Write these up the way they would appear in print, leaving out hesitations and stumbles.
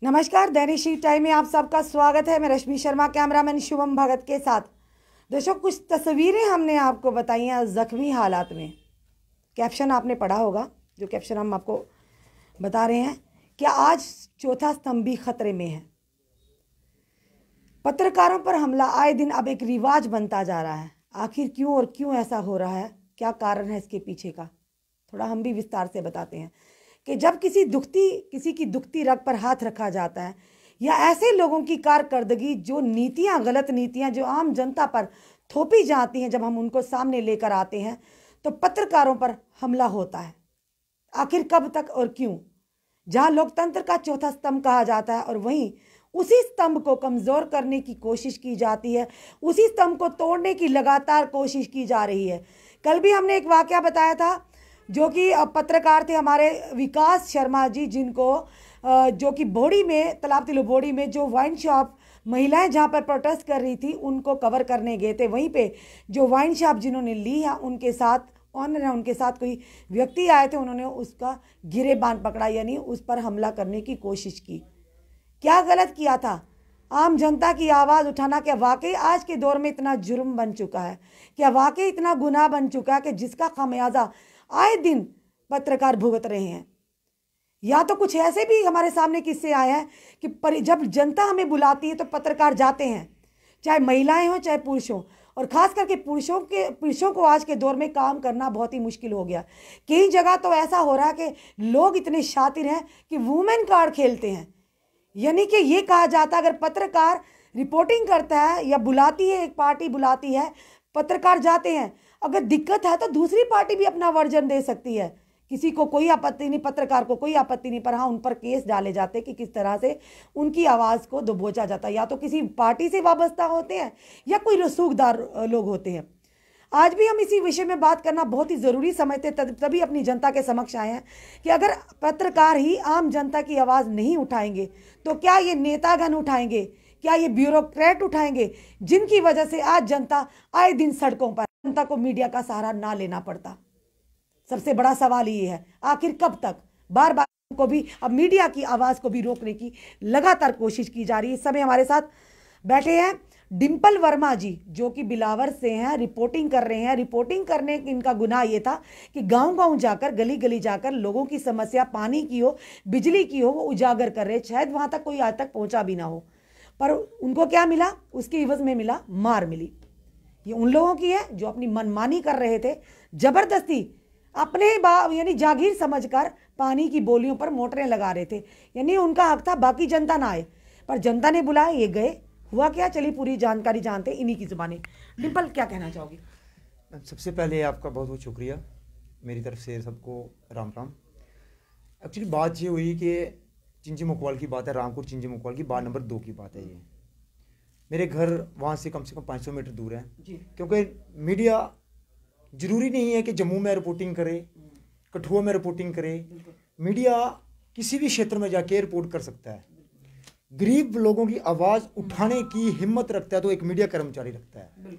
नमस्कार, दैनिक she time में आप सबका स्वागत है। मैं रश्मि शर्मा, कैमरामैन शुभम भगत के साथ। दर्शकों, कुछ तस्वीरें हमने आपको बताई हैं जख्मी हालात में। कैप्शन आपने पढ़ा होगा, जो कैप्शन हम आपको बता रहे हैं कि आज चौथा स्तंभ भी खतरे में है। पत्रकारों पर हमला आए दिन अब एक रिवाज बनता जा रहा है। आखिर क्यों और क्यों ऐसा हो रहा है, क्या कारण है इसके पीछे का, थोड़ा हम भी विस्तार से बताते हैं कि जब किसी की दुखती रग पर हाथ रखा जाता है या ऐसे लोगों की कारकर्दगी, जो नीतियां, गलत नीतियां जो आम जनता पर थोपी जाती हैं, जब हम उनको सामने लेकर आते हैं तो पत्रकारों पर हमला होता है। आखिर कब तक और क्यों? जहां लोकतंत्र का चौथा स्तंभ कहा जाता है और वहीं उसी स्तंभ को कमज़ोर करने की कोशिश की जाती है, उसी स्तंभ को तोड़ने की लगातार कोशिश की जा रही है। कल भी हमने एक वाकया बताया था, जो कि पत्रकार थे हमारे विकास शर्मा जी, जिनको जो कि बोड़ी में, तालाब तिलो बोड़ी में जो वाइन शॉप महिलाएं जहां पर प्रोटेस्ट कर रही थी, उनको कवर करने गए थे। वहीं पे जो वाइन शॉप जिन्होंने ली है, उनके साथ ऑनर है, उनके साथ कोई व्यक्ति आए थे, उन्होंने उसका गिरेबान पकड़ा, यानी उस पर हमला करने की कोशिश की। क्या गलत किया था? आम जनता की आवाज़ उठाना क्या वाकई आज के दौर में इतना जुर्म बन चुका है? क्या वाकई इतना गुनाह बन चुका है कि जिसका खामियाजा आए दिन पत्रकार भुगत रहे हैं? या तो कुछ ऐसे भी हमारे सामने किस्से आए हैं कि जब जनता हमें बुलाती है तो पत्रकार जाते हैं, चाहे महिलाएं हों चाहे पुरुष हों, और ख़ास करके पुरुषों को आज के दौर में काम करना बहुत ही मुश्किल हो गया। कई जगह तो ऐसा हो रहा है कि लोग इतने शातिर हैं कि वुमेन कार्ड खेलते हैं, यानी कि ये कहा जाता है अगर पत्रकार रिपोर्टिंग करता है या बुलाती है, एक पार्टी बुलाती है, पत्रकार जाते हैं, अगर दिक्कत है तो दूसरी पार्टी भी अपना वर्जन दे सकती है, किसी को कोई आपत्ति नहीं, पत्रकार को कोई आपत्ति नहीं, पर हाँ उन पर केस डाले जाते कि किस तरह से उनकी आवाज़ को दबोचा जाता है। या तो किसी पार्टी से वाबस्ता होते हैं या कोई रसूखदार लोग होते हैं। आज भी हम इसी विषय में बात करना बहुत ही ज़रूरी समझते, तभी अपनी जनता के समक्ष आए हैं कि अगर पत्रकार ही आम जनता की आवाज़ नहीं उठाएंगे तो क्या ये नेतागण उठाएंगे, क्या ये ब्यूरोक्रेट उठाएंगे, जिनकी वजह से आज जनता आए दिन सड़कों पर, जनता को मीडिया का सहारा ना लेना पड़ता। सबसे बड़ा सवाल ये है, आखिर कब तक? बार बार को भी अब मीडिया की आवाज़ को भी रोकने की लगातार कोशिश की जा रही है। इस समय हमारे साथ बैठे हैं डिंपल वर्मा जी, जो कि बिलावर से हैं, रिपोर्टिंग कर रहे हैं। रिपोर्टिंग करने इनका गुनाह ये था कि गांव-गांव जाकर, गली गली जाकर लोगों की समस्या पानी की हो, बिजली की हो, वो उजागर कर रहे। शायद वहां तक कोई आज तक पहुंचा भी ना हो, पर उनको क्या मिला? उसके इवज में मिला मार मिली। ये उन लोगों की है जो अपनी मनमानी कर रहे थे, जबरदस्ती अपने यानी जागीर समझकर पानी की बोलियों पर मोटरें लगा रहे थे, यानी उनका हक था बाकी जनता ना आए, पर जनता ने बुलाया, ये गए। हुआ क्या, चलिए पूरी जानकारी जानते इन्हीं की जुबानी। डिंपल, क्या कहना चाहोगी? सबसे पहले आपका बहुत बहुत शुक्रिया, मेरी तरफ से सबको राम राम। एक्चुअली बात ये हुई कि चिंची मुकवाल की बात है, रामपुर चिंची मुकवाल की, वार्ड नंबर 2 की बात है। ये मेरे घर वहाँ से कम 500 मीटर दूर है, क्योंकि मीडिया ज़रूरी नहीं है कि जम्मू में रिपोर्टिंग करे, कठुआ में रिपोर्टिंग करे। मीडिया किसी भी क्षेत्र में जाके रिपोर्ट कर सकता है। गरीब लोगों की आवाज़ उठाने की हिम्मत रखता है तो एक मीडिया कर्मचारी रखता है।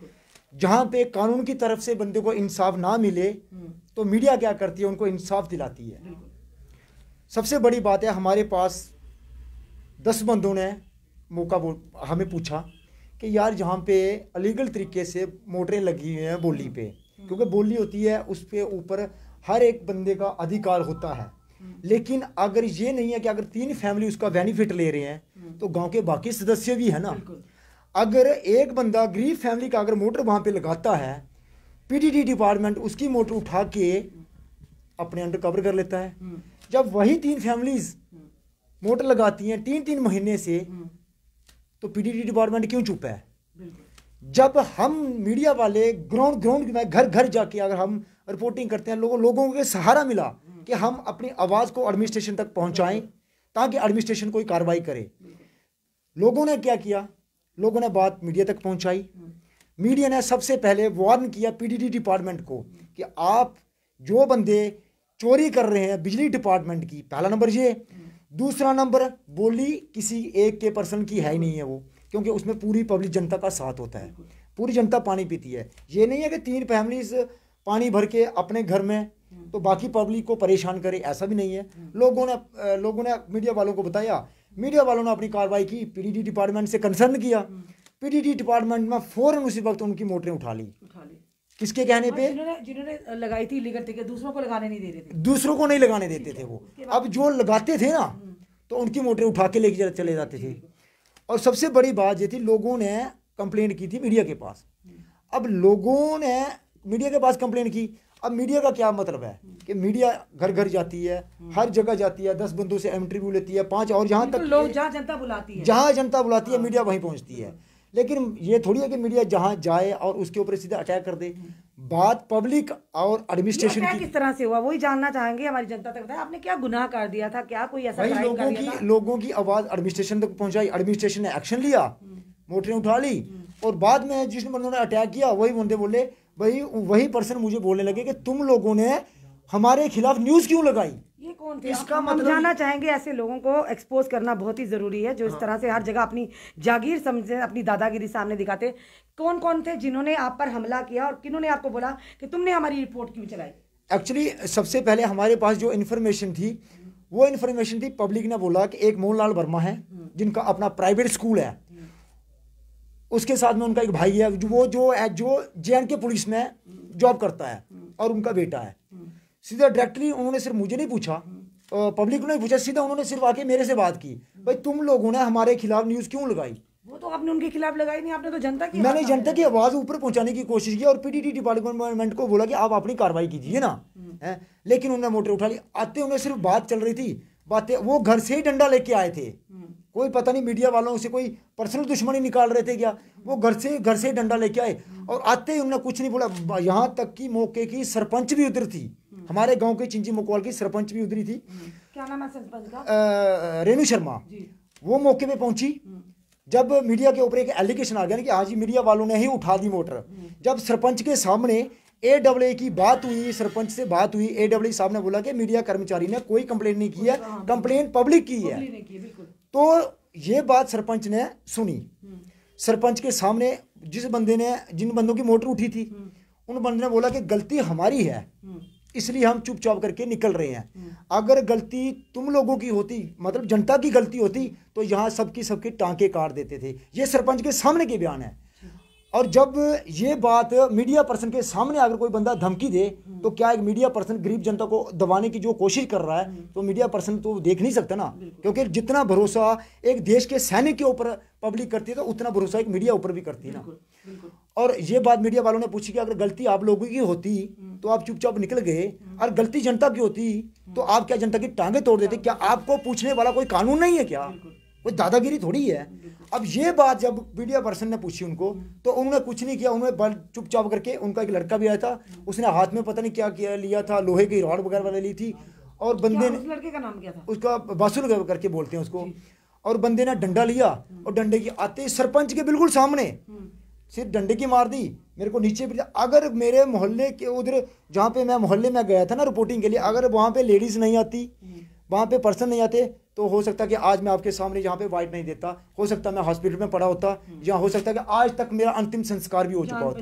जहाँ पे कानून की तरफ से बंदे को इंसाफ ना मिले तो मीडिया क्या करती है, उनको इंसाफ दिलाती है। सबसे बड़ी बात है, हमारे पास 10 बंदों ने हमें पूछा कि यार जहाँ पे अलीगल तरीके से मोटरें लगी हुई हैं बोली पे, क्योंकि बोली होती है उस पे ऊपर हर एक बंदे का अधिकार होता है, लेकिन अगर ये नहीं है कि अगर 3 फैमिली उसका बेनिफिट ले रहे हैं तो गांव के बाकी सदस्य भी है ना। अगर एक बंदा गरीब फैमिली का अगर मोटर वहाँ पे लगाता है, पीडीडी डिपार्टमेंट उसकी मोटर उठा के अपने अंडर कवर कर लेता है। जब वही 3 फैमिलीज मोटर लगाती हैं 3-3 महीने से, तो पीडीडी डिपार्टमेंट क्यों चुप है? जब हम मीडिया वाले ग्राउंड में घर घर जाके अगर हम रिपोर्टिंग करते हैं, लोगों के सहारा मिला कि हम अपनी आवाज़ को एडमिनिस्ट्रेशन तक पहुंचाएं ताकि एडमिनिस्ट्रेशन कोई कार्रवाई करे। लोगों ने क्या किया? लोगों ने बात मीडिया तक पहुंचाई। मीडिया ने सबसे पहले वार्न किया पीडीडी डिपार्टमेंट को कि आप जो बंदे चोरी कर रहे हैं बिजली डिपार्टमेंट की, पहला नंबर ये। दूसरा नंबर, बोली किसी एक के पर्सन की है ही नहीं है वो, क्योंकि उसमें पूरी पब्लिक जनता का साथ होता है, पूरी जनता पानी पीती है। ये नहीं है कि 3 फैमिलीज पानी भर के अपने घर में तो बाकी पब्लिक को परेशान करे, ऐसा भी नहीं है। लोगों ने मीडिया वालों को बताया, मीडिया वालों ने अपनी कार्रवाई की, पीडीडी डिपार्टमेंट से कंसर्न किया, पीडीडी डिपार्टमेंट में फौरन उसी वक्त उनकी मोटरें उठा ली। किसके कहने पे? जिन्होंने लगाई थी लीगल टिकट, दूसरों को लगाने नहीं दे रहे थे, दूसरों को नहीं लगाने देते थे वो। अब जो लगाते थे ना तो उनकी मोटरें उठा के लेके चले जाते थे। और सबसे बड़ी बात ये थी, लोगों ने कंप्लेंट की थी मीडिया के पास। अब लोगों ने मीडिया के पास कंप्लेंट की। अब मीडिया का क्या मतलब है कि मीडिया घर घर जाती है, हर जगह जाती है, 10 बंदों से इंटरव्यू लेती है, 5, और जहाँ तक लोग जहाँ जनता बुलाती है मीडिया वहीं पहुँचती है। लेकिन ये थोड़ी है कि मीडिया जहाँ जाए और उसके ऊपर सीधा अटैक कर दे। बात पब्लिक और एडमिनिस्ट्रेशन की किस तरह से हुआ, वही जानना चाहेंगे हमारी जनता तक। बताया आपने क्या गुनाह कर दिया था, क्या कोई ऐसा क्राइम कर दिया था? लोगों की आवाज एडमिनिस्ट्रेशन तक पहुंचाई, एडमिनिस्ट्रेशन ने एक्शन लिया, मोटरें उठा ली। और बाद में जिस बंदों ने अटैक किया वही बंदे बोले, वही पर्सन मुझे बोलने लगे कि तुम लोगों ने हमारे खिलाफ न्यूज क्यों लगाई। ये कौन थे? इसका मतलब जानना चाहेंगे। ऐसे लोगों को एक्सपोज करना बहुत ही जरूरी है, जो इस तरह से हर जगह अपनी जागीर समझे, अपनी दादागिरी सामने दिखाते। कौन कौन थे जिन्होंने आप पर हमला किया और किन्होंने आपको बोला कि तुमने हमारी रिपोर्ट क्यों चलाई? एक्चुअली सबसे पहले हमारे पास जो इन्फॉर्मेशन थी, वो इन्फॉर्मेशन थी, पब्लिक ने बोला कि एक मोहनलाल वर्मा है जिनका अपना प्राइवेट स्कूल है, उसके साथ में उनका एक भाई है जो JNK पुलिस में जॉब करता है, और उनका बेटा है। सीधा डायरेक्टली उन्होंने सिर्फ मुझे नहीं पूछा, पब्लिक ने नहीं पूछा, सीधा उन्होंने सिर्फ आके मेरे से बात की, भाई तुम लोगों ने हमारे खिलाफ न्यूज क्यों लगाई। वो तो आपने उनके खिलाफ लगाई नहीं, आपने तो जनता की मैंने जनता की आवाज ऊपर पहुंचाने की कोशिश की और पीडीडी डिपार्टमेंट को बोला कि आप अपनी कार्रवाई कीजिए ना, लेकिन उन्होंने मोटर उठा ली। आते उन्हें सिर्फ बात चल रही थी, बातें, वो घर से ही डंडा लेके आए थे। कोई पता नहीं मीडिया वालों से कोई पर्सनल दुश्मनी निकाल रहे थे क्या, वो घर से डंडा लेके आए और आते ही उन्होंने कुछ नहीं बोला। यहाँ तक कि मौके की सरपंच भी उधर थी, हमारे गांव के चिंची मुकवाल की सरपंच भी उधरी थी। क्या नाम है सरपंच का? रेणु शर्मा। वो मौके पे पहुंची। जब मीडिया के ऊपर एक एलिगेशन आ गया ना कि आज ही मीडिया वालों ने ही उठा दी मोटर, जब सरपंच के सामने AAA की बात हुई, सरपंच से बात हुई, AAA साहब ने बोला कि मीडिया कर्मचारी ने कोई कंप्लेंट नहीं की है, कंप्लेंट पब्लिक की है। तो ये बात सरपंच ने सुनी। सरपंच के सामने जिन बंदों की मोटर उठी थी, उन बंदों ने बोला कि गलती हमारी है, इसलिए हम चुपचाप करके निकल रहे हैं। अगर गलती तुम लोगों की होती, मतलब जनता की गलती होती, तो यहाँ सबकी टांके काट देते थे। ये सरपंच के सामने के बयान है। और जब ये बात मीडिया पर्सन के सामने अगर कोई बंदा धमकी दे, तो क्या एक मीडिया पर्सन गरीब जनता को दबाने की जो कोशिश कर रहा है, तो मीडिया पर्सन तो देख नहीं सकता ना, क्योंकि जितना भरोसा एक देश के सैनिक के ऊपर पब्लिक करती है, तो उतना भरोसा एक मीडिया ऊपर भी करती है ना। और ये बात मीडिया वालों ने पूछी कि अगर गलती आप लोगों की होती तो आप चुपचाप निकल गए, और गलती जनता की होती तो आप क्या जनता की टांगे तोड़ देते? क्या आपको पूछने वाला कोई कानून नहीं है क्या? कोई दादागिरी थोड़ी है। अब ये बात जब मीडिया पर्सन ने पूछी उनको, तो उन्होंने कुछ नहीं किया, उन्होंने चुपचाप करके, उनका एक लड़का भी आया था, उसने हाथ में पता नहीं क्या किया लिया था, लोहे की रॉड वगैरह वाले ली थी, और बंदे ने, लड़के का नाम क्या था? उसका बासुल करके बोलते हैं उसको, और बंदे ने डंडा लिया और डंडे की आते ही सरपंच के बिल्कुल सामने सिर्फ डंडे की मार दी, मेरे को नीचे भी। अगर मेरे मोहल्ले के उधर जहाँ पे मैं मोहल्ले में गया था ना रिपोर्टिंग के लिए, अगर वहाँ पे लेडीज नहीं आती, वहाँ पे पर्सन नहीं आते, तो हो सकता है कि आज मैं आपके सामने यहाँ पे वाइट नहीं देता, हो सकता है मैं हॉस्पिटल में पड़ा होता, या हो सकता है कि आज तक मेरा अंतिम संस्कार भी हो चुका होता।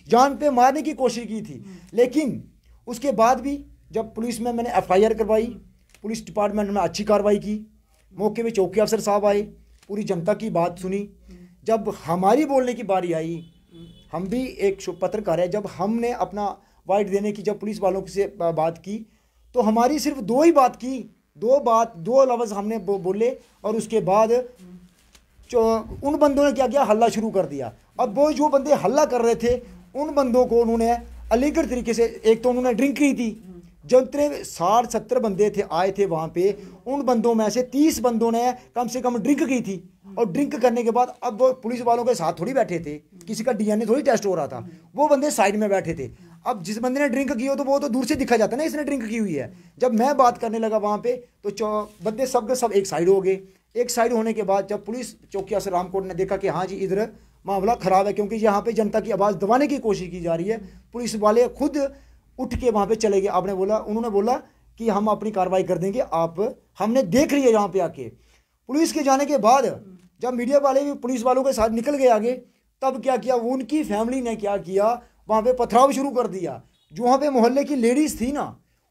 जान पे मारने की कोशिश की थी। लेकिन उसके बाद भी जब पुलिस में मैंने FIR करवाई, पुलिस डिपार्टमेंट में अच्छी कार्रवाई की, मौके में चौकी अफसर साहब आए, पूरी जनता की बात सुनी। जब हमारी बोलने की बारी आई, हम भी एक पत्रकार है, जब हमने अपना वाइट देने की जब पुलिस वालों से बात की, तो हमारी सिर्फ दो लफ्ज़ हमने बोले, और उसके बाद उन बंदों ने क्या किया, हल्ला शुरू कर दिया। अब वो जो बंदे हल्ला कर रहे थे, उन बंदों को उन्होंने अलीगढ़ तरीके से, एक तो उन्होंने ड्रिंक की थी, जितने 60-70 बंदे थे आए थे वहाँ पे, उन बंदों में से 30 बंदों ने कम से कम ड्रिंक की थी। और ड्रिंक करने के बाद अब वो पुलिस वालों के साथ थोड़ी बैठे थे, किसी का DNA थोड़ी टेस्ट हो रहा था, वो बंदे साइड में बैठे थे। अब जिस बंदे ने ड्रिंक की हो, तो वो तो दूर से दिखा जाता है ना इसने ड्रिंक की हुई है। जब मैं बात करने लगा वहाँ पे, तो बंदे सब के सब एक साइड हो गए। एक साइड होने के बाद जब पुलिस चौकी अफसर रामकोट ने देखा कि हाँ जी इधर मामला खराब है, क्योंकि यहाँ पे जनता की आवाज़ दबाने की कोशिश की जा रही है, पुलिस वाले खुद उठ के वहाँ पे चले गए। उन्होंने बोला कि हम अपनी कार्रवाई कर देंगे, हमने देख लिया यहाँ पे आके। पुलिस के जाने के बाद जब मीडिया वाले भी पुलिस वालों के साथ निकल गए आगे, तब क्या किया, उनकी फैमिली ने क्या किया, वहाँ पे पथराव शुरू कर दिया। जो वहाँ पे मोहल्ले की लेडीज़ थी ना,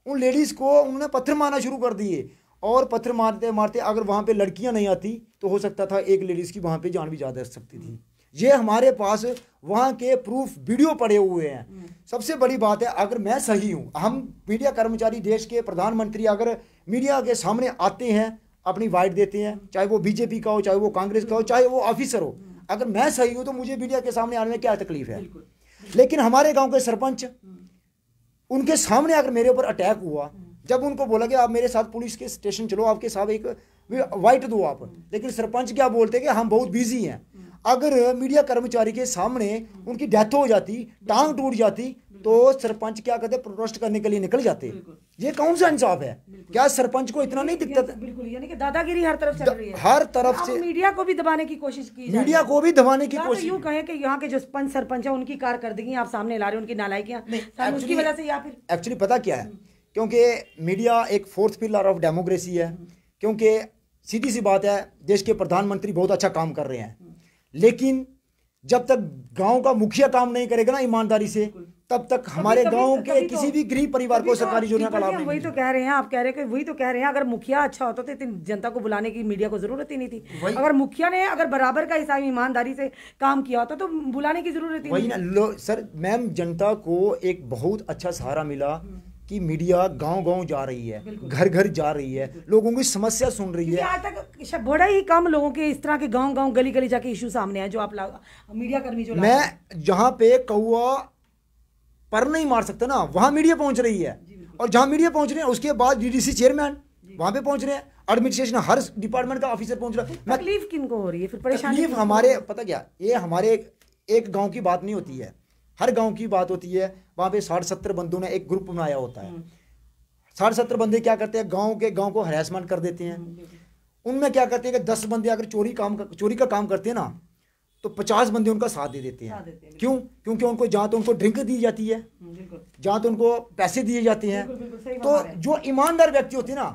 उन लेडीज़ को उन्होंने पत्थर मारना शुरू कर दिए, और पत्थर मारते मारते अगर वहाँ पे लड़कियाँ नहीं आती तो हो सकता था एक लेडीज़ की वहाँ पे जान भी ज़्यादा सकती थी। ये हमारे पास वहाँ के प्रूफ वीडियो पड़े हुए हैं। सबसे बड़ी बात है, अगर मैं सही हूँ, हम मीडिया कर्मचारी, देश के प्रधानमंत्री अगर मीडिया के सामने आते हैं, अपनी वाइट देते हैं, चाहे वो बीजेपी का हो, चाहे वो कांग्रेस का हो, चाहे वो ऑफिसर हो, अगर मैं सही हूँ तो मुझे मीडिया के सामने आने में क्या तकलीफ है। लेकिन हमारे गाँव के सरपंच, उनके सामने अगर मेरे ऊपर अटैक हुआ, जब उनको बोला कि आप मेरे साथ पुलिस के स्टेशन चलो, आपके साथ एक वाइट दो आप, लेकिन सरपंच क्या बोलते कि हम बहुत बिजी हैं। अगर मीडिया कर्मचारी के सामने उनकी डेथ हो जाती, टांग टूट जाती, तो सरपंच क्या करते, प्रोटेस्ट करने के लिए निकल जाते। ये कौन सा इंसाफ है? क्या सरपंच को इतना नहीं दिखता? बिल्कुल, यानी कि दादागिरी हर तरफ चल रही है, हर तरफ से मीडिया को भी दबाने की कोशिश की, मीडिया को भी दबाने की कोशिश। यूं कहें कि यहाँ के जो पंच सरपंच है उनकी कारकर्दगी आप सामने ला रहे हैं, उनकी नालायकियां उसकी वजह से, या फिर एक्चुअली पता क्या है, क्योंकि मीडिया एक फोर्थ पिलर ऑफ डेमोक्रेसी है। क्योंकि सीधी सी बात है, देश के प्रधानमंत्री बहुत अच्छा काम कर रहे हैं, लेकिन जब तक गांव का मुखिया काम नहीं करेगा ना ईमानदारी से, तब तक हमारे गांव के किसी भी गरीब परिवार को सरकारी योजना का लाभ नहीं। वही तो कह रहे हैं, आप कह रहे हैं कि वही तो कह रहे हैं, अगर मुखिया अच्छा होता तो इतनी जनता को बुलाने की मीडिया को जरूरत ही नहीं थी। अगर मुखिया ने अगर बराबर का हिसाब ईमानदारी से काम किया होता तो बुलाने की जरूरत ही नहीं। वही ना सर, मैम, जनता को एक बहुत अच्छा सहारा मिला कि मीडिया गांव-गांव जा रही है, घर-घर जा रही है, लोगों की समस्या सुन रही है। आज तक बड़ा ही कम लोगों के इस तरह के गांव-गांव, गली-गली जाके इशू सामने है जो आप मीडिया कर्मी जो मैं जहां पे कौवा पर नहीं मार सकता ना, वहां मीडिया पहुंच रही है, और जहां मीडिया पहुंच रहे हैं उसके बाद डीडीसी चेयरमैन वहां पे पहुंच रहे हैं, एडमिनिस्ट्रेशन हर डिपार्टमेंट का ऑफिसर पहुंच रहा है। तकलीफ किनको हो रही है फिर? परेशानी हमारे, पता क्या, ये हमारे एक गाँव की बात नहीं होती है, हर गांव की बात होती है। वहां पे 60-70 बंदों ने एक ग्रुप बनाया होता है। 60-70 बंदे क्या करते हैं, गांव को हरासमेंट कर देते हैं। उनमें क्या करते हैं कि 10 बंदे अगर चोरी का काम करते हैं ना, तो 50 बंदे उनका साथ दे देते हैं। क्यों? क्योंकि उनको जहाँ तो उनको ड्रिंक दी जाती है, जहाँ तो उनको पैसे दिए जाते हैं। तो जो ईमानदार व्यक्ति होते हैं ना,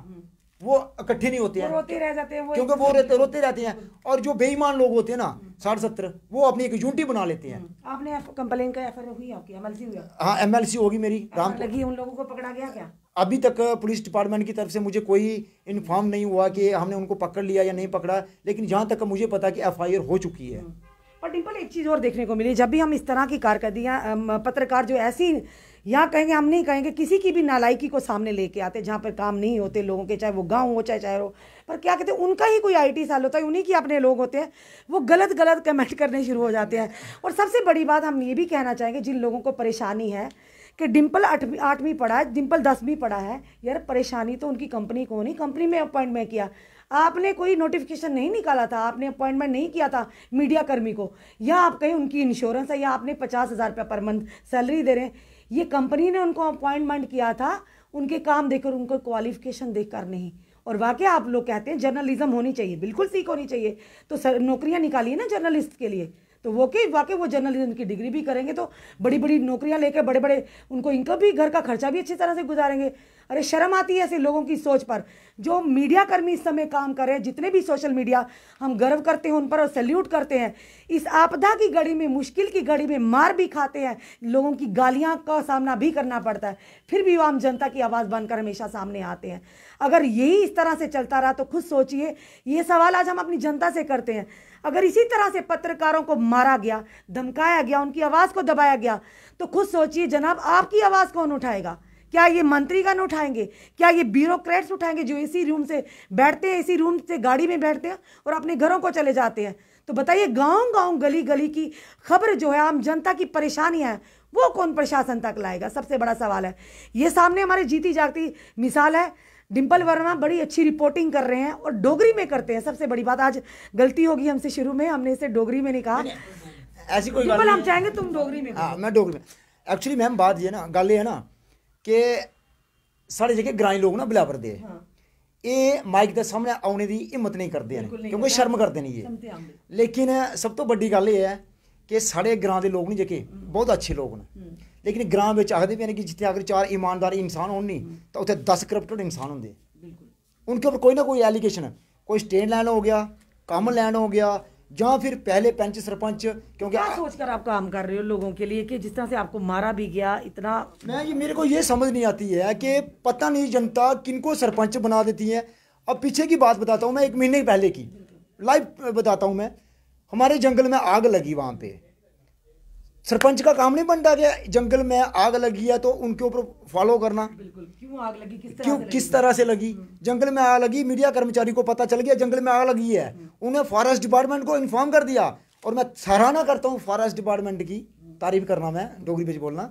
वो इकट्ठे नहीं होते हैं, रोते रह जाते हैं, क्योंकि वो रोते रहते हैं। और जो बेईमान लोग होते हैं ना 60-70, वो अपनी एक यूनिटी बना लेते हैं। आपने कंप्लेन का एफआईआर हुई आपकी? एमएलसी हुआ? हाँ, एमएलसी होगी मेरी। राम लगी, उन लोगों को पकड़ा गया क्या? अभी तक पुलिस डिपार्टमेंट की तरफ से मुझे कोई इन्फॉर्म नहीं हुआ कि हमने उनको पकड़ लिया या नहीं पकड़ा, लेकिन जहाँ तक मुझे पता कि एफआईआर हो चुकी है। और डिम्पल, एक चीज़ और देखने को मिली, जब भी हम इस तरह की कारकर्दगियाँ, पत्रकार जो ऐसी, यहाँ कहेंगे, हम नहीं कहेंगे, किसी की भी नालायकी को सामने लेके आते जहाँ पर काम नहीं होते लोगों के, चाहे वो गांव हो चाहे शहर हो, पर क्या कहते हैं, उनका ही कोई आईटी साल होता है, उन्हीं के अपने लोग होते हैं, वो गलत गलत कमेंट करने शुरू हो जाते हैं। और सबसे बड़ी बात हम ये भी कहना चाहेंगे, जिन लोगों को परेशानी है कि डिम्पल 8वीं पढ़ा है, डिम्पल 10वीं पढ़ा है, यार परेशानी तो उनकी कंपनी को नहीं, कंपनी में अपॉइंटमेंट किया, आपने कोई नोटिफिकेशन नहीं निकाला था, आपने अपॉइंटमेंट नहीं किया था मीडिया कर्मी को, या आप कहीं उनकी इंश्योरेंस है, या आपने 50,000 रुपये पर मंथ सैलरी दे रहे हैं, ये कंपनी ने उनको अपॉइंटमेंट किया था उनके काम देखकर, उनको क्वालिफिकेशन देखकर नहीं। और वाकई आप लोग कहते हैं जर्नलिज्म होनी चाहिए, बिल्कुल सीख होनी चाहिए, तो नौकरियां निकालिए ना जर्नलिस्ट के लिए, तो वाकई वो जर्नलिज्म की डिग्री भी करेंगे तो बड़ी बड़ी नौकरियां लेकर बड़े बड़े उनको इनका भी घर का खर्चा भी अच्छी तरह से गुजारेंगे। अरे शर्म आती है ऐसे लोगों की सोच पर। जो मीडिया कर्मी इस समय काम कर रहे हैं, जितने भी सोशल मीडिया, हम गर्व करते हैं उन पर और सैल्यूट करते हैं। इस आपदा की घड़ी में, मुश्किल की घड़ी में मार भी खाते हैं, लोगों की गालियां का सामना भी करना पड़ता है, फिर भी वो आम जनता की आवाज़ बनकर हमेशा सामने आते हैं। अगर यही इस तरह से चलता रहा तो खुद सोचिए, ये सवाल आज हम अपनी जनता से करते हैं, अगर इसी तरह से पत्रकारों को मारा गया, धमकाया गया, उनकी आवाज़ को दबाया गया, तो खुद सोचिए जनाब, आपकी आवाज़ कौन उठाएगा? क्या ये मंत्रीगण उठाएंगे? क्या ये ब्यूरोक्रेट्स उठाएंगे जो इसी रूम से बैठते हैं, इसी रूम से गाड़ी में बैठते हैं और अपने घरों को चले जाते हैं? तो बताइए, गांव-गांव, गली-गली की खबर जो है, आम जनता की परेशानियां हैं, वो कौन प्रशासन तक लाएगा? सबसे बड़ा सवाल है। ये सामने हमारे जीती जागती मिसाल है। डिम्पल वर्मा बड़ी अच्छी रिपोर्टिंग कर रहे हैं और डोगरी में करते हैं। सबसे बड़ी बात, आज गलती होगी हमसे, शुरू में हमने इसे डोगरी में नहीं कहा, ऐसी कोई डिम्पल हम चाहेंगे तुम डोगरी में। हाँ, मैं डोगरी में। एक्चुअली मैम बात ये ना, गल ये है ना कि साढ़े जेह्के ग्राईं लोग ना बिलावर दे, ये माइक के सामने आने की हिम्मत नहीं करते हैं, क्योंकि शर्म करते नहीं ये। लेकिन सब तो बड़ी गल ये है कि साढ़े ग्रां दे लोग नहीं जेह्के बहुत अच्छे लोग न, लेकिन ग्रां बिच आखदे पे ने कि जित्थे अगर 4 ईमानदार इंसान होन नहीं तो उत्थे 10 करप्टेड इंसान होंदे। उनके ऊपर कोई ना कोई एलिगेशन, कोई स्टेट लैंड हो गया, कॉमन लैंड हो गया, जहाँ फिर पहले पंच सरपंच, क्योंकि क्या सोचकर आप काम कर रहे हो लोगों के लिए कि जिस तरह से आपको मारा भी गया इतना? मेरे को ये समझ नहीं आती है कि पता नहीं जनता किनको सरपंच बना देती है। अब पीछे की बात बताता हूँ मैं, 1 महीने पहले की लाइव बताता हूँ मैं। हमारे जंगल में आग लगी, वहाँ पे सरपंच का काम नहीं बनता गया, जंगल में आग लगी है तो उनके ऊपर फॉलो करना। बिल्कुल, क्यों आग लगी, किस तरह से लगी? जंगल में आग लगी, मीडिया कर्मचारी को पता चल गया जंगल में आग लगी है, उन्हें फॉरेस्ट डिपार्टमेंट को इन्फॉर्म कर दिया। और मैं सराहना करता हूँ फॉरेस्ट डिपार्टमेंट की, तारीफ करना मैं डोगरी में बोलना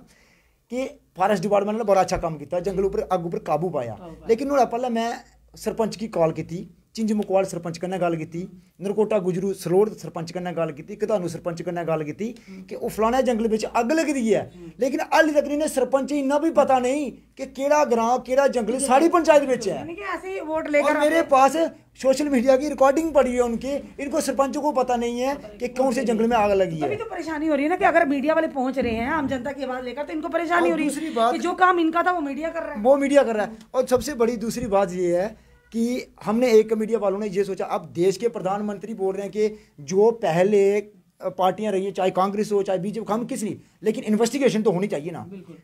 कि फॉरेस्ट डिपार्टमेंट ने बड़ा अच्छा काम किया, जंगल ऊपर आग ऊपर काबू पाया। लेकिन उन्होंने पहले मैं सरपंच की कॉल की थी, चिंज मुकवाल सरपंच कन्नै गल की, नरकोटा गुजरू सलोड़ सरपंच कन्नै गल की, कधानू सरपंच कन्नै गल की कि वो फलाने जंगल में अग लग रही है। लेकिन हाली तक इन्हें सरपंच इन्ना भी पता नहीं कि केड़ा ग्रां केड़ा जंगल साड़ी पंचायत में है। ऐसे वोट लेकर मेरे पास सोशल मीडिया की रिकॉर्डिंग पड़ी है उनके, इनको सरपंचों को पता नहीं है कि कौन से जंगल में आग लगी है। अभी तो परेशानी हो रही है ना कि अगर मीडिया वाले पहुंच रहे हैं आम जनता की आवाज लेकर तो इनको परेशानी हो रही है। दूसरी बात कि जो काम इनका था वो मीडिया कर रहा है, और सबसे बड़ी दूसरी बात ये है कि हमने एक मीडिया वालों ने ये सोचा, अब देश के प्रधानमंत्री बोल रहे हैं कि जो पहले पार्टियां रही हैं, चाहे कांग्रेस हो चाहे बीजेपी, हम किस नहीं, लेकिन इन्वेस्टिगेशन तो होनी चाहिए ना।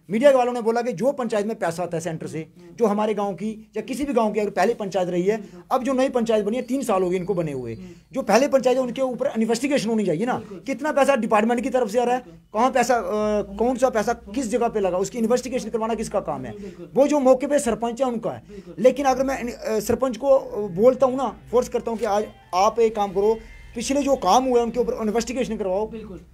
मीडिया वालों ने बोला कि जो पंचायत में पैसा आता है सेंटर से, जो हमारे गांव की या किसी भी गांव की अगर पहले पंचायत रही है, अब जो नई पंचायत बनी है 3 साल हो गए इनको बने हुए, जो पहले पंचायत है उनके ऊपर इन्वेस्टिगेशन होनी चाहिए ना। कितना पैसा डिपार्टमेंट की तरफ से आ रहा है, कहाँ पैसा, कौन सा पैसा किस जगह पे लगा, उसकी इन्वेस्टिगेशन करवाना किसका काम है? वो जो मौके पे सरपंच है उनका है। लेकिन अगर मैं सरपंच को बोलता हूँ ना, फोर्स करता हूँ कि आज आप एक काम करो, पिछले जो काम हुए उनके ऊपर इन्वेस्टिगेशन करवाओ,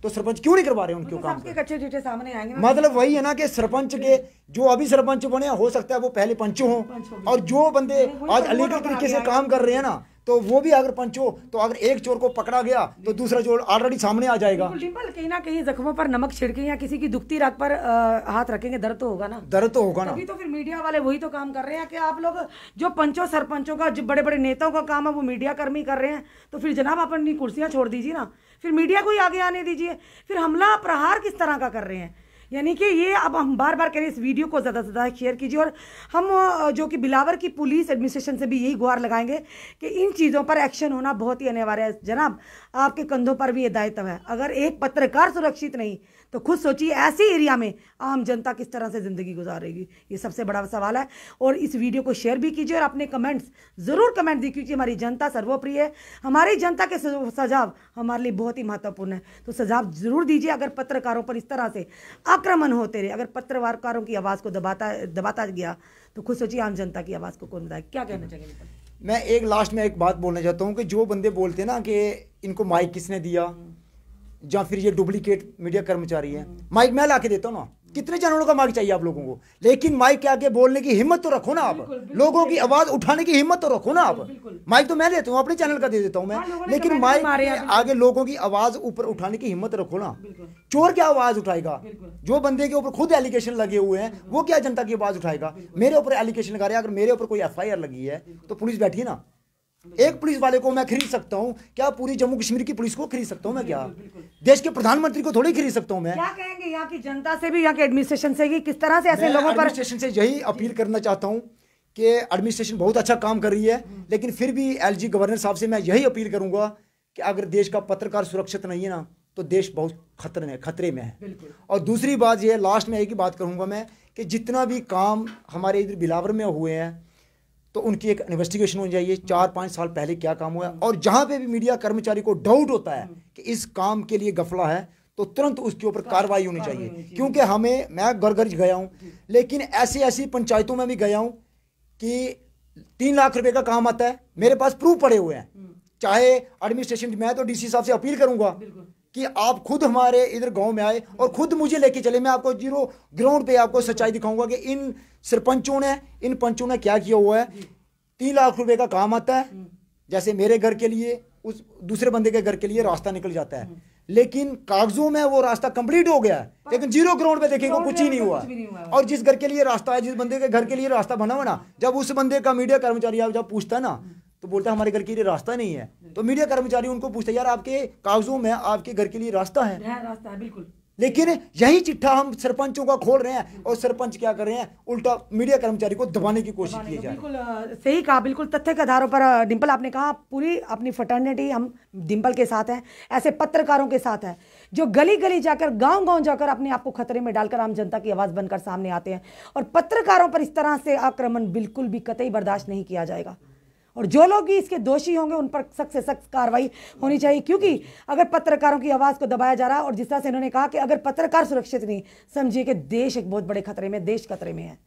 तो सरपंच क्यों नहीं करवा रहे उनके काम के कच्चे चिट्ठे सामने आएंगे। मतलब वही है ना कि सरपंच के जो अभी सरपंच बने हो सकता है वो पहले पंच हो, और जो बंदे आज अलीगल तरीके से काम कर रहे हैं ना, तो वो भी अगर पंच हो तो अगर एक चोर को पकड़ा गया तो दूसरा चोर ऑलरेडी सामने आ जाएगा। कहीं ना कहीं जख्मों पर नमक छिड़के या किसी की दुखती रात पर हाथ रखेंगे, दर्द तो होगा ना। अभी तो फिर मीडिया वाले वही तो काम कर रहे हैं कि आप लोग जो पंचों सरपंचों का, जो बड़े बड़े नेताओं का काम है वो मीडिया कर्मी कर रहे हैं, तो फिर जनाब अपनी कुर्सियां छोड़ दीजिए ना, फिर मीडिया को ही आगे आने दीजिए। फिर हमला प्रहार किस तरह का कर रहे हैं, यानी कि ये अब हम बार बार कह रहे हैं इस वीडियो को ज़्यादा से ज़्यादा शेयर कीजिए। और हम जो कि बिलावर की पुलिस एडमिनिस्ट्रेशन से भी यही गुहार लगाएंगे कि इन चीज़ों पर एक्शन होना बहुत ही अनिवार्य है। जनाब आपके कंधों पर भी ये दायित्व है, अगर एक पत्रकार सुरक्षित नहीं तो खुद सोचिए ऐसे एरिया में आम जनता किस तरह से ज़िंदगी गुजारेगी, ये सबसे बड़ा सवाल है। और इस वीडियो को शेयर भी कीजिए और अपने कमेंट्स ज़रूर कमेंट दीजिए, क्योंकि हमारी जनता सर्वोप्रिय है, हमारी जनता के सुझाव हमारे लिए बहुत ही महत्वपूर्ण है। तो सुझाव ज़रूर दीजिए। अगर पत्रकारों पर इस तरह से आक्रमण होते रहे, अगर पत्रकारों की आवाज़ को दबाता गया तो खुद सोचिए आम जनता की आवाज़ को कौन दबाए। क्या कहना चाहेंगे? मैं एक लास्ट में एक बात बोलना चाहता हूँ कि जो बंदे बोलते हैं ना कि इनको माइक किसने दिया, या फिर ये डुप्लीकेट मीडिया कर्मचारी है, माइक मैं ला के देता हूँ ना, कितने चैनलों का माइक चाहिए आप लोगों को, लेकिन माइक के आगे बोलने की हिम्मत तो रखो ना आप, लोगों की आवाज उठाने की हिम्मत तो रखो ना आप। माइक तो मैं देता हूँ, अपने चैनल का दे देता हूँ मैं, लेकिन माइक के आगे लोगों की आवाज ऊपर उठाने की हिम्मत रखो ना। चोर क्या आवाज उठाएगा? जो बंदे के ऊपर खुद एलिगेशन लगे हुए हैं वो क्या जनता की आवाज उठाएगा? मेरे ऊपर एलिगेशन लगा रहे हैं, अगर मेरे ऊपर कोई FIR लगी है तो पुलिस बैठी है ना, एक पुलिस वाले को मैं खरीद सकता हूँ क्या? पूरी जम्मू कश्मीर की पुलिस को खरीद सकता हूँ मैं क्या? देश के प्रधानमंत्री को थोड़ी खरीद सकता हूँ मैं? क्या कहेंगे यहाँ की जनता से भी, यहाँ के एडमिनिस्ट्रेशन से, किस तरह से ऐसे लोगों पर? एडमिनिस्ट्रेशन से यही अपील करना चाहता हूँ कि एडमिनिस्ट्रेशन बहुत अच्छा काम कर रही है, लेकिन फिर भी LG गवर्नर साहब से मैं यही अपील करूंगा कि अगर देश का पत्रकार सुरक्षित नहीं है ना तो देश बहुत खतरे में है। और दूसरी बात यह, लास्ट में एक ही बात करूंगा मैं कि जितना भी काम हमारे इधर बिलावर में हुए हैं तो उनकी एक इन्वेस्टिगेशन होनी चाहिए, 4-5 साल पहले क्या काम हुआ है, और जहां पे भी मीडिया कर्मचारी को डाउट होता है कि इस काम के लिए गफला है तो तुरंत उसके ऊपर कार्रवाई होनी चाहिए। क्योंकि मैं गरगज गया हूं, लेकिन ऐसी पंचायतों में भी गया हूं कि 3 लाख रुपए का काम आता है, मेरे पास प्रूफ पड़े हुए हैं। चाहे एडमिनिस्ट्रेशन, मैं तो DC साहब से अपील करूंगा कि आप खुद हमारे इधर गांव में आए और खुद मुझे लेके चले, मैं आपको जीरो ग्राउंड पे आपको सच्चाई दिखाऊंगा कि इन सरपंचों ने, इन पंचों ने क्या किया हुआ है। 3 लाख रुपए का काम आता है, जैसे मेरे घर के लिए उस दूसरे बंदे के घर के लिए रास्ता निकल जाता है, लेकिन कागजों में वो रास्ता कंप्लीट हो गया है, लेकिन जीरो ग्राउंड पे देखेंगे कुछ ही नहीं हुआ। और जिस घर के लिए रास्ता है, जिस बंदे के घर के लिए रास्ता बना हुआ ना, जब उस बंदे का मीडिया कर्मचारी जब पूछता है ना तो बोलता है हमारे घर के लिए रास्ता नहीं है, तो मीडिया कर्मचारी उनको पूछता है यार आपके कागजों में आपके घर के लिए रास्ता है? रास्ता है, बिल्कुल। लेकिन यही चिट्ठा हम सरपंचों का खोल रहे हैं और सरपंच क्या कर रहे हैं, उल्टा मीडिया कर्मचारी को दबाने की कोशिश की जा रही है। बिल्कुल सही कहा, बिल्कुल तथ्य के आधारों पर डिंपल आपने कहा, पूरी अपनी फटर्निटी हम डिंपल के साथ हैं, ऐसे पत्रकारों के साथ हैं जो गली गली जाकर गांव-गांव जाकर अपने आप को खतरे में डालकर आम जनता की आवाज बनकर सामने आते हैं। और पत्रकारों पर इस तरह से आक्रमण बिल्कुल भी कतई बर्दाश्त नहीं किया जाएगा और जो लोग भी इसके दोषी होंगे उन पर सख्त से सख्त कार्रवाई होनी चाहिए, क्योंकि अगर पत्रकारों की आवाज़ को दबाया जा रहा है और जिस तरह से इन्होंने कहा कि अगर पत्रकार सुरक्षित नहीं, समझिए कि देश एक बहुत बड़े खतरे में, देश खतरे में है।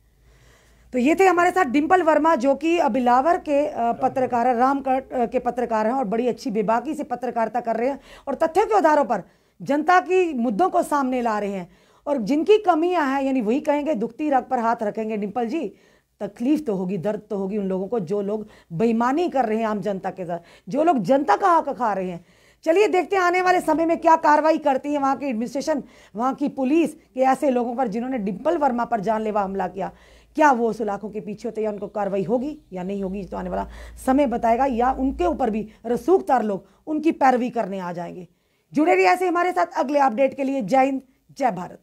तो ये थे हमारे साथ डिंपल वर्मा जो कि बिलावर के पत्रकार, रामगढ़ के पत्रकार हैं और बड़ी अच्छी बेबाकी से पत्रकारिता कर रहे हैं और तथ्यों के आधारों पर जनता की मुद्दों को सामने ला रहे हैं। और जिनकी कमियां हैं यानी वही कहेंगे, दुखती रग पर हाथ रखेंगे। डिंपल जी, तकलीफ तो होगी, दर्द तो होगी उन लोगों को जो लोग बेईमानी कर रहे हैं आम जनता के साथ, जो लोग जनता का हक खा रहे हैं। चलिए देखते हैं आने वाले समय में क्या कार्रवाई करती है वहाँ की एडमिनिस्ट्रेशन, वहाँ की पुलिस के ऐसे लोगों पर जिन्होंने डिंपल वर्मा पर जानलेवा हमला किया। क्या वो सुलाखों के पीछे होते या उनको कार्रवाई होगी या नहीं होगी, तो आने वाला समय बताएगा, या उनके ऊपर भी रसूखदार लोग उनकी पैरवी करने आ जाएंगे। जुड़े रहिए ऐसे हमारे साथ अगले अपडेट के लिए। जय हिंद, जय भारत।